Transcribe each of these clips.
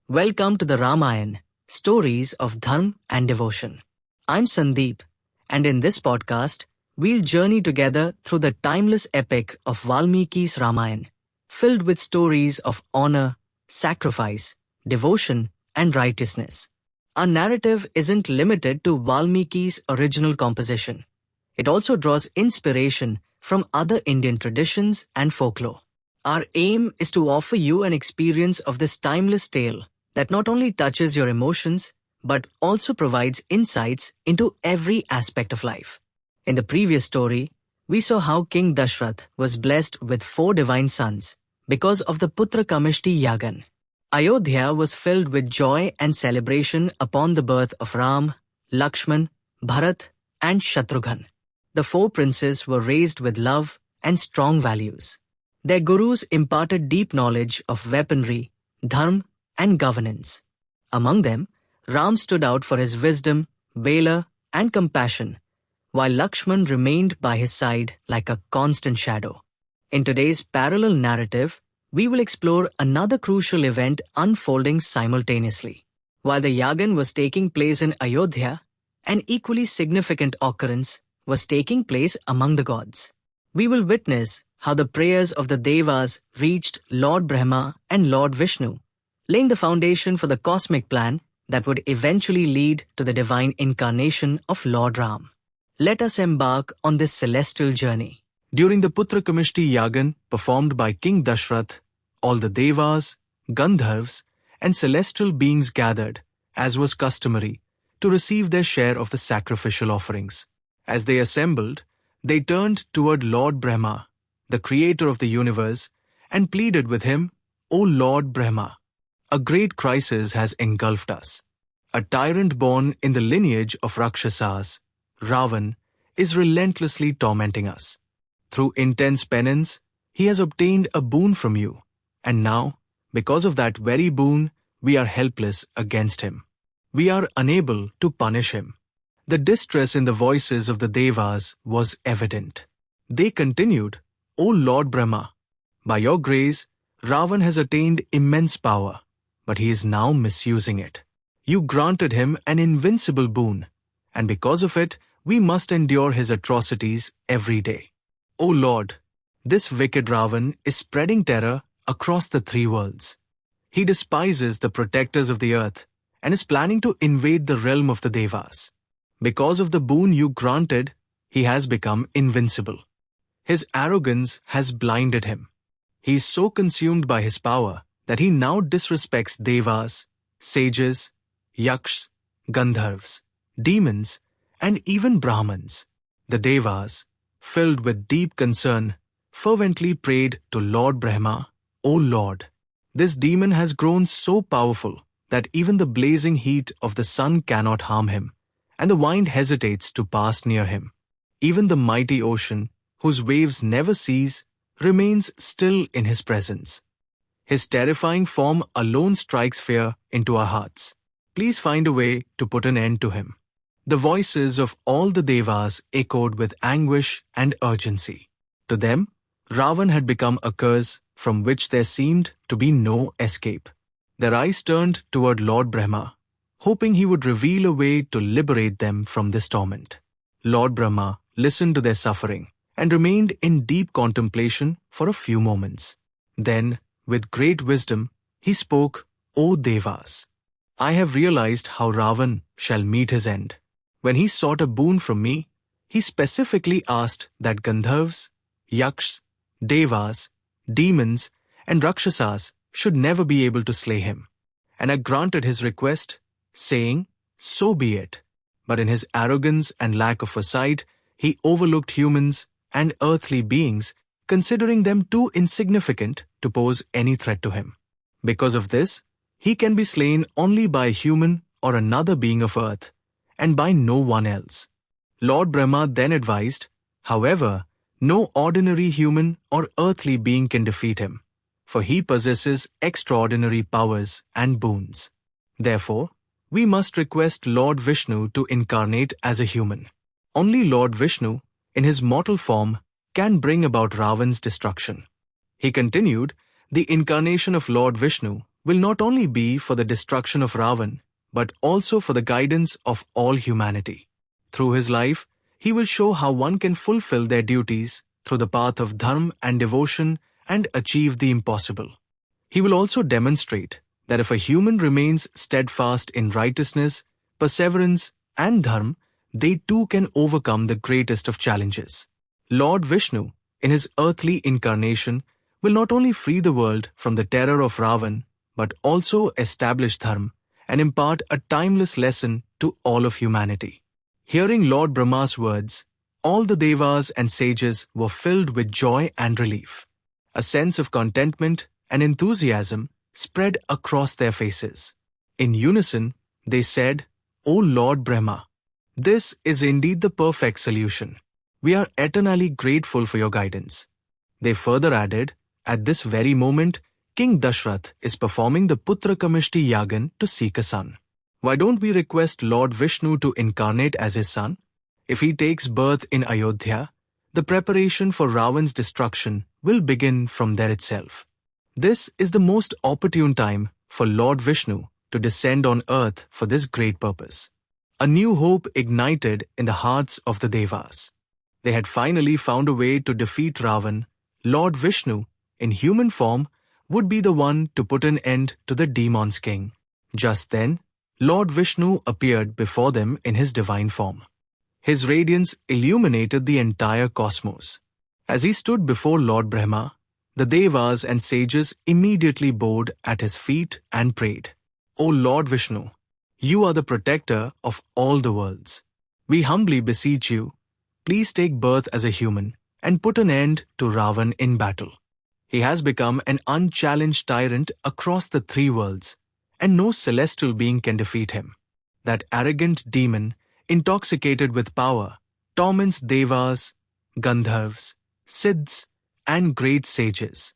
Welcome to the Ramayana, Stories of Dharm and Devotion. I'm Sandeep, and in this podcast, we'll journey together through the timeless epic of Valmiki's Ramayana, filled with stories of honor, sacrifice, devotion, and righteousness. Our narrative isn't limited to Valmiki's original composition. It also draws inspiration from other Indian traditions and folklore. Our aim is to offer you an experience of this timeless tale that not only touches your emotions, but also provides insights into every aspect of life. In the previous story, we saw how King Dashrath was blessed with 4 divine sons because of the Putrakameshti Yagn. Ayodhya was filled with joy and celebration upon the birth of Ram, Lakshman, Bharat, and Shatrughan. The 4 princes were raised with love and strong values. Their gurus imparted deep knowledge of weaponry, dharm, and governance. Among them, Ram stood out for his wisdom, valor, and compassion, while Lakshman remained by his side like a constant shadow. In today's parallel narrative, we will explore another crucial event unfolding simultaneously. While the Yagn was taking place in Ayodhya, an equally significant occurrence was taking place among the gods. We will witness how the prayers of the devas reached Lord Brahma and Lord Vishnu, laying the foundation for the cosmic plan that would eventually lead to the divine incarnation of Lord Ram. Let us embark on this celestial journey. During the Putrakameshti Yagn performed by King Dashrath, all the devas, Gandharvs, and celestial beings gathered, as was customary, to receive their share of the sacrificial offerings. As they assembled, they turned toward Lord Brahma, the creator of the universe, and pleaded with him, "O Lord Brahma, a great crisis has engulfed us. A tyrant born in the lineage of Rakshasas, Ravan, is relentlessly tormenting us. Through intense penance, he has obtained a boon from you, and now, because of that very boon, we are helpless against him. We are unable to punish him." The distress in the voices of the devas was evident. They continued, "O Lord Brahma, by your grace, Ravan has attained immense power, but he is now misusing it. You granted him an invincible boon, and because of it, we must endure his atrocities every day. O Lord, this wicked Ravan is spreading terror across the 3 worlds. He despises the protectors of the earth and is planning to invade the realm of the devas. Because of the boon you granted, he has become invincible. His arrogance has blinded him. He is so consumed by his power that he now disrespects devas, sages, yakshs, gandharvs, demons, and even Brahmins." The devas, filled with deep concern, fervently prayed to Lord Brahma, "O Lord, this demon has grown so powerful that even the blazing heat of the sun cannot harm him, and the wind hesitates to pass near him. Even the mighty ocean, whose waves never cease, remains still in his presence. His terrifying form alone strikes fear into our hearts. Please find a way to put an end to him." The voices of all the devas echoed with anguish and urgency. To them, Ravan had become a curse from which there seemed to be no escape. Their eyes turned toward Lord Brahma, hoping he would reveal a way to liberate them from this torment. Lord Brahma listened to their suffering and remained in deep contemplation for a few moments. Then, with great wisdom, he spoke, "O devas, I have realized how Ravan shall meet his end. When he sought a boon from me, he specifically asked that Gandharvs, Yakshs, Devas, demons, and Rakshasas should never be able to slay him. And I granted his request, saying, 'So be it.' But in his arrogance and lack of foresight, he overlooked humans and earthly beings, considering them too insignificant to pose any threat to him. Because of this, he can be slain only by a human or another being of earth, and by no one else." Lord Brahma then advised, "However, no ordinary human or earthly being can defeat him, for he possesses extraordinary powers and boons. Therefore, we must request Lord Vishnu to incarnate as a human. Only Lord Vishnu, in his mortal form, can bring about Ravan's destruction." He continued, "The incarnation of Lord Vishnu will not only be for the destruction of Ravan, but also for the guidance of all humanity. Through his life, he will show how one can fulfill their duties through the path of dharm and devotion and achieve the impossible. He will also demonstrate that if a human remains steadfast in righteousness, perseverance, and dharm, they too can overcome the greatest of challenges. Lord Vishnu, in his earthly incarnation, will not only free the world from the terror of Ravan, but also establish dharm and impart a timeless lesson to all of humanity. Hearing Lord Brahma's words, all the devas and sages were filled with joy and relief. A sense of contentment and enthusiasm spread across their faces. In unison, they said, "O Lord Brahma, this is indeed the perfect solution. We are eternally grateful for your guidance." They further added, "At this very moment, King Dashrath is performing the Putrakameshti Yagn to seek a son. Why don't we request Lord Vishnu to incarnate as his son? If he takes birth in Ayodhya, the preparation for Ravan's destruction will begin from there itself. This is the most opportune time for Lord Vishnu to descend on earth for this great purpose." A new hope ignited in the hearts of the devas. They had finally found a way to defeat Ravan. Lord Vishnu, in human form, would be the one to put an end to the demons' king. Just then, Lord Vishnu appeared before them in his divine form. His radiance illuminated the entire cosmos. As he stood before Lord Brahma, the devas and sages immediately bowed at his feet and prayed, "O Lord Vishnu, you are the protector of all the worlds. We humbly beseech you, please take birth as a human and put an end to Ravan in battle. He has become an unchallenged tyrant across the three worlds, and no celestial being can defeat him. That arrogant demon, intoxicated with power, torments devas, gandharvas, siddhs, and great sages.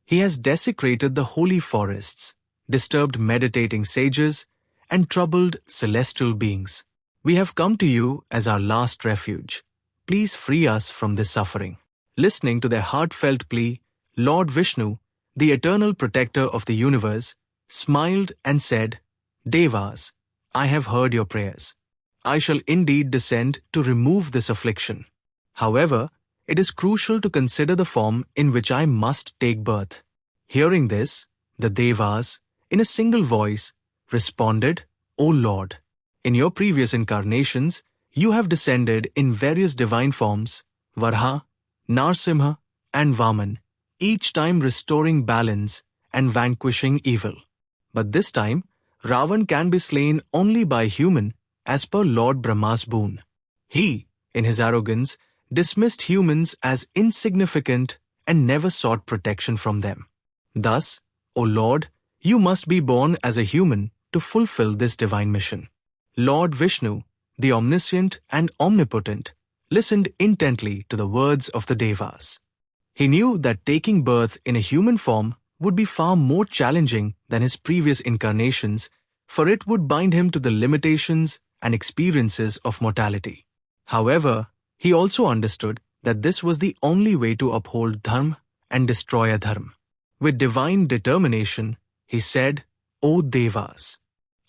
He has desecrated the holy forests, disturbed meditating sages, and troubled celestial beings. We have come to you as our last refuge. Please free us from this suffering." Listening to their heartfelt plea, Lord Vishnu, the eternal protector of the universe, smiled and said, "Devas, I have heard your prayers. I shall indeed descend to remove this affliction. However, it is crucial to consider the form in which I must take birth." Hearing this, the devas, in a single voice, responded, "O Lord, in your previous incarnations, you have descended in various divine forms, Varha, Narsimha, and Vaman, each time restoring balance and vanquishing evil. But this time, Ravan can be slain only by a human as per Lord Brahma's boon. He, in his arrogance, dismissed humans as insignificant and never sought protection from them. Thus, O Lord, you must be born as a human to fulfill this divine mission." Lord Vishnu, the omniscient and omnipotent, listened intently to the words of the devas. He knew that taking birth in a human form would be far more challenging than his previous incarnations, for it would bind him to the limitations and experiences of mortality. However, he also understood that this was the only way to uphold dharm and destroy adharm. With divine determination, he said, "O Devas,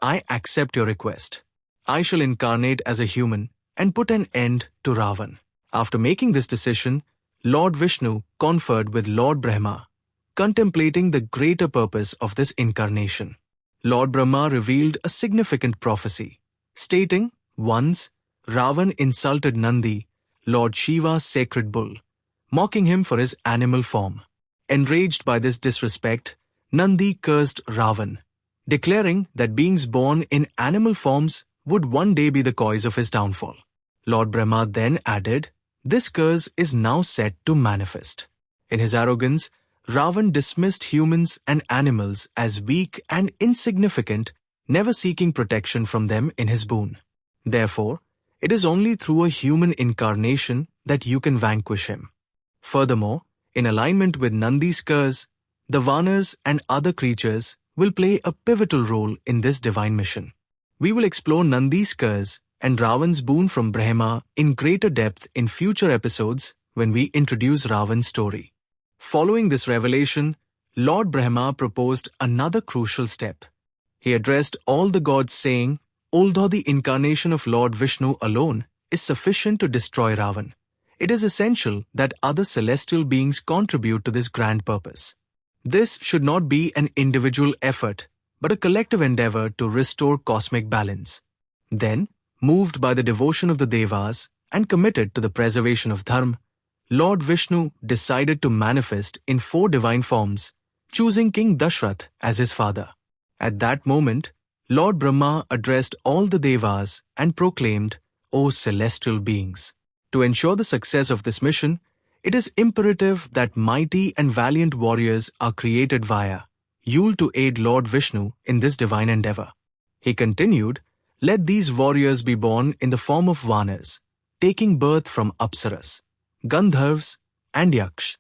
I accept your request. I shall incarnate as a human and put an end to Ravan." After making this decision, Lord Vishnu conferred with Lord Brahma, contemplating the greater purpose of this incarnation. Lord Brahma revealed a significant prophecy, stating, once, Ravan insulted Nandi, Lord Shiva's sacred bull, mocking him for his animal form. Enraged by this disrespect, Nandi cursed Ravan, declaring that beings born in animal forms would one day be the cause of his downfall. Lord Brahma then added, "This curse is now set to manifest." In his arrogance, Ravan dismissed humans and animals as weak and insignificant, never seeking protection from them in his boon. Therefore, it is only through a human incarnation that you can vanquish him. Furthermore, in alignment with Nandi's curse, the Vanars and other creatures will play a pivotal role in this divine mission. We will explore Nandi's curse and Ravan's boon from Brahma in greater depth in future episodes when we introduce Ravan's story. Following this revelation, Lord Brahma proposed another crucial step. He addressed all the gods saying, although the incarnation of Lord Vishnu alone is sufficient to destroy Ravan, it is essential that other celestial beings contribute to this grand purpose. This should not be an individual effort, but a collective endeavor to restore cosmic balance. Then, moved by the devotion of the devas and committed to the preservation of dharm, Lord Vishnu decided to manifest in 4 divine forms, choosing King Dashrath as his father. At that moment, Lord Brahma addressed all the devas and proclaimed, O celestial beings, to ensure the success of this mission, it is imperative that mighty and valiant warriors are created via you to aid Lord Vishnu in this divine endeavor. He continued, let these warriors be born in the form of Vanas, taking birth from Apsaras, Gandharvas, and Yakshas.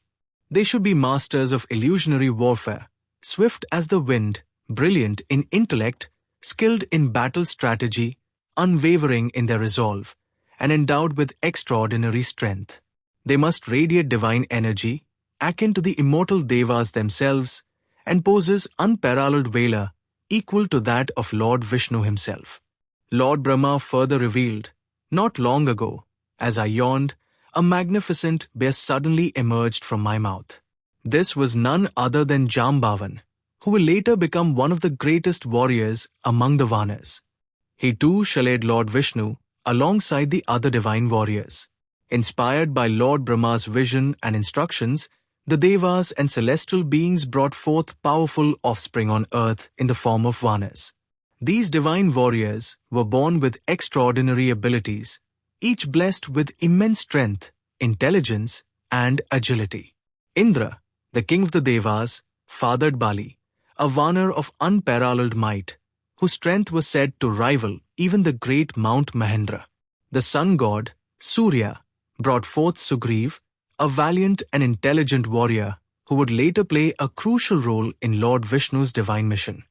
They should be masters of illusionary warfare, swift as the wind, brilliant in intellect, skilled in battle strategy, unwavering in their resolve, and endowed with extraordinary strength. They must radiate divine energy, akin to the immortal devas themselves, and possess unparalleled valor equal to that of Lord Vishnu himself. Lord Brahma further revealed, not long ago, as I yawned, a magnificent bear suddenly emerged from my mouth. This was none other than Jambavan, who will later become one of the greatest warriors among the Vanas. He too shall aid Lord Vishnu alongside the other divine warriors. Inspired by Lord Brahma's vision and instructions, the devas and celestial beings brought forth powerful offspring on earth in the form of Vanas. These divine warriors were born with extraordinary abilities, each blessed with immense strength, intelligence, and agility. Indra, the king of the devas, fathered Bali, a Vanar of unparalleled might, whose strength was said to rival even the great Mount Mahendra. The sun god, Surya, brought forth Sugriv, a valiant and intelligent warrior who would later play a crucial role in Lord Vishnu's divine mission.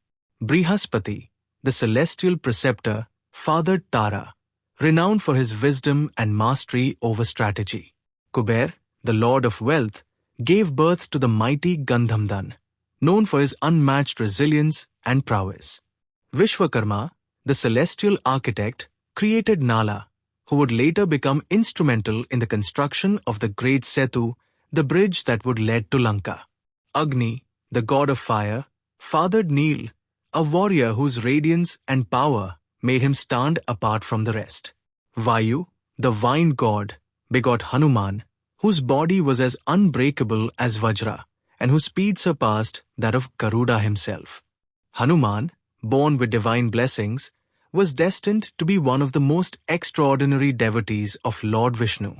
Brihaspati, the celestial preceptor, fathered Tara, renowned for his wisdom and mastery over strategy. Kuber, the lord of wealth, gave birth to the mighty Gandhamdan, known for his unmatched resilience and prowess. Vishwakarma, the celestial architect, created Nala, who would later become instrumental in the construction of the great Setu, the bridge that would lead to Lanka. Agni, the god of fire, fathered Neel, a warrior whose radiance and power made him stand apart from the rest. Vayu, the vine god, begot Hanuman, whose body was as unbreakable as Vajra, and whose speed surpassed that of Garuda himself. Hanuman, born with divine blessings, was destined to be one of the most extraordinary devotees of Lord Vishnu.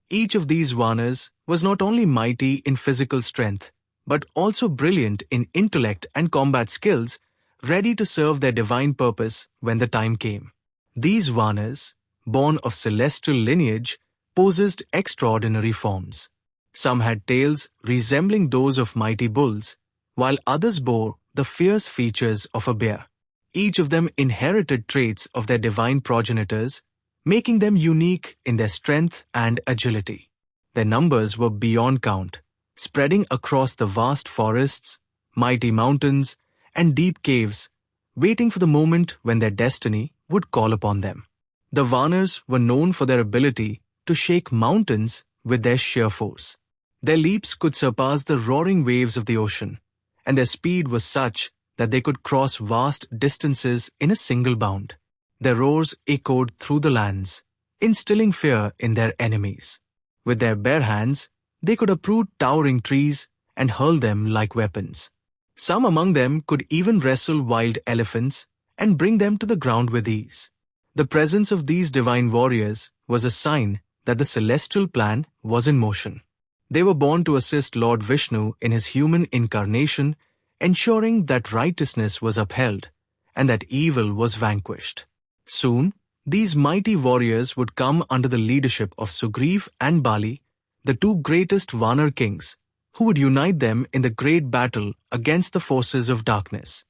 Each of these Vanas was not only mighty in physical strength, but also brilliant in intellect and combat skills, ready to serve their divine purpose when the time came. These Vanas, born of celestial lineage, possessed extraordinary forms. Some had tails resembling those of mighty bulls, while others bore the fierce features of a bear. Each of them inherited traits of their divine progenitors, making them unique in their strength and agility. Their numbers were beyond count, spreading across the vast forests, mighty mountains, and deep caves, waiting for the moment when their destiny would call upon them. The Vanas were known for their ability to shake mountains with their sheer force. Their leaps could surpass the roaring waves of the ocean, and their speed was such that they could cross vast distances in a single bound. Their roars echoed through the lands, instilling fear in their enemies. With their bare hands, they could uproot towering trees and hurl them like weapons. Some among them could even wrestle wild elephants and bring them to the ground with ease. The presence of these divine warriors was a sign that the celestial plan was in motion. They were born to assist Lord Vishnu in his human incarnation, ensuring that righteousness was upheld and that evil was vanquished. Soon, these mighty warriors would come under the leadership of Sugriv and Bali, the two greatest Vanar kings, who would unite them in the great battle against the forces of darkness.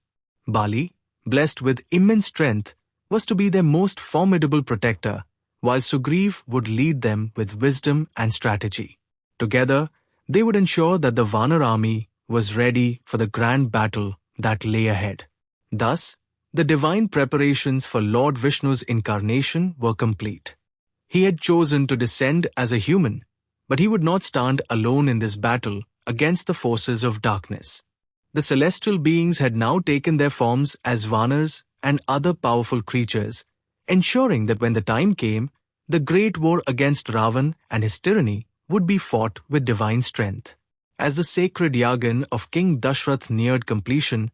Bali, blessed with immense strength, was to be their most formidable protector, while Sugriv would lead them with wisdom and strategy. Together, they would ensure that the Vanar army was ready for the grand battle that lay ahead. Thus, the divine preparations for Lord Vishnu's incarnation were complete. He had chosen to descend as a human, but he would not stand alone in this battle against the forces of darkness. The celestial beings had now taken their forms as Vanars and other powerful creatures, ensuring that when the time came, the great war against Ravan and his tyranny would be fought with divine strength. As the sacred Yagn of King Dashrath neared completion,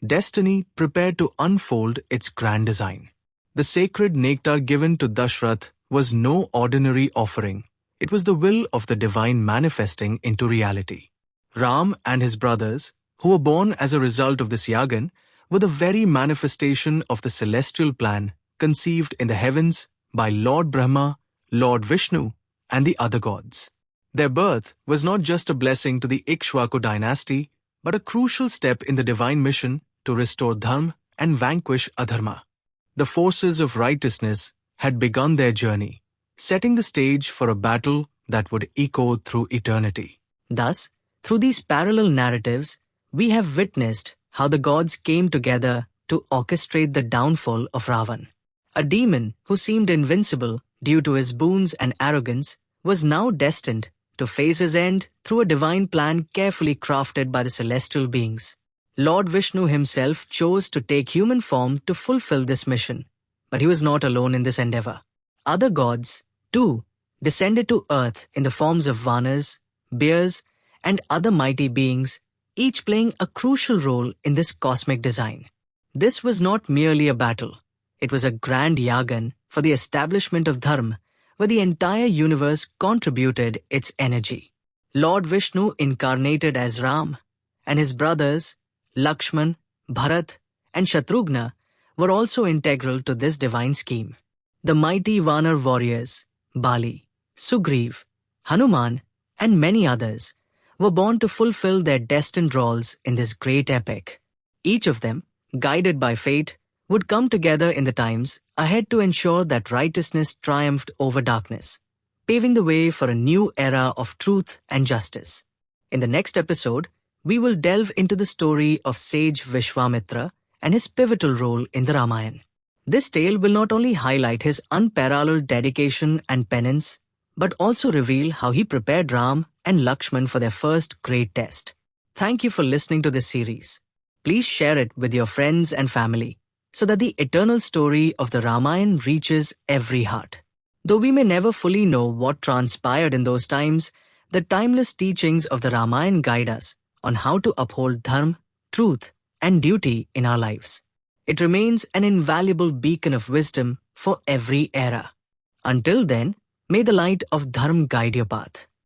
destiny prepared to unfold its grand design. The sacred nectar given to Dashrath was no ordinary offering. It was the will of the divine manifesting into reality. Ram and his brothers, who were born as a result of this Yagn, were the very manifestation of the celestial plan conceived in the heavens by Lord Brahma, Lord Vishnu, and the other gods. Their birth was not just a blessing to the Ikshvaku dynasty, but a crucial step in the divine mission to restore dharm and vanquish adharma. The forces of righteousness had begun their journey, setting the stage for a battle that would echo through eternity. Thus, through these parallel narratives, we have witnessed how the gods came together to orchestrate the downfall of Ravan. A demon who seemed invincible due to his boons and arrogance was now destined to face his end through a divine plan carefully crafted by the celestial beings. Lord Vishnu himself chose to take human form to fulfill this mission, but he was not alone in this endeavor. Other gods, too, descended to earth in the forms of Vanars, bears, and other mighty beings, each playing a crucial role in this cosmic design. This was not merely a battle. It was a grand Yagn for the establishment of dharm, where the entire universe contributed its energy. Lord Vishnu incarnated as Ram, and his brothers, Lakshman, Bharat, and Shatrughan, were also integral to this divine scheme. The mighty Vanar warriors, Bali, Sugriv, Hanuman, and many others, were born to fulfill their destined roles in this great epic. Each of them, guided by fate, would come together in the times ahead to ensure that righteousness triumphed over darkness, paving the way for a new era of truth and justice. In the next episode, we will delve into the story of sage Vishwamitra and his pivotal role in the Ramayana. This tale will not only highlight his unparalleled dedication and penance, but also reveal how he prepared Ram and Lakshman for their first great test. Thank you for listening to this series. Please share it with your friends and family, so that the eternal story of the Ramayana reaches every heart. Though we may never fully know what transpired in those times, the timeless teachings of the Ramayana guide us on how to uphold dharm, truth, and duty in our lives. It remains an invaluable beacon of wisdom for every era. Until then, may the light of dharm guide your path.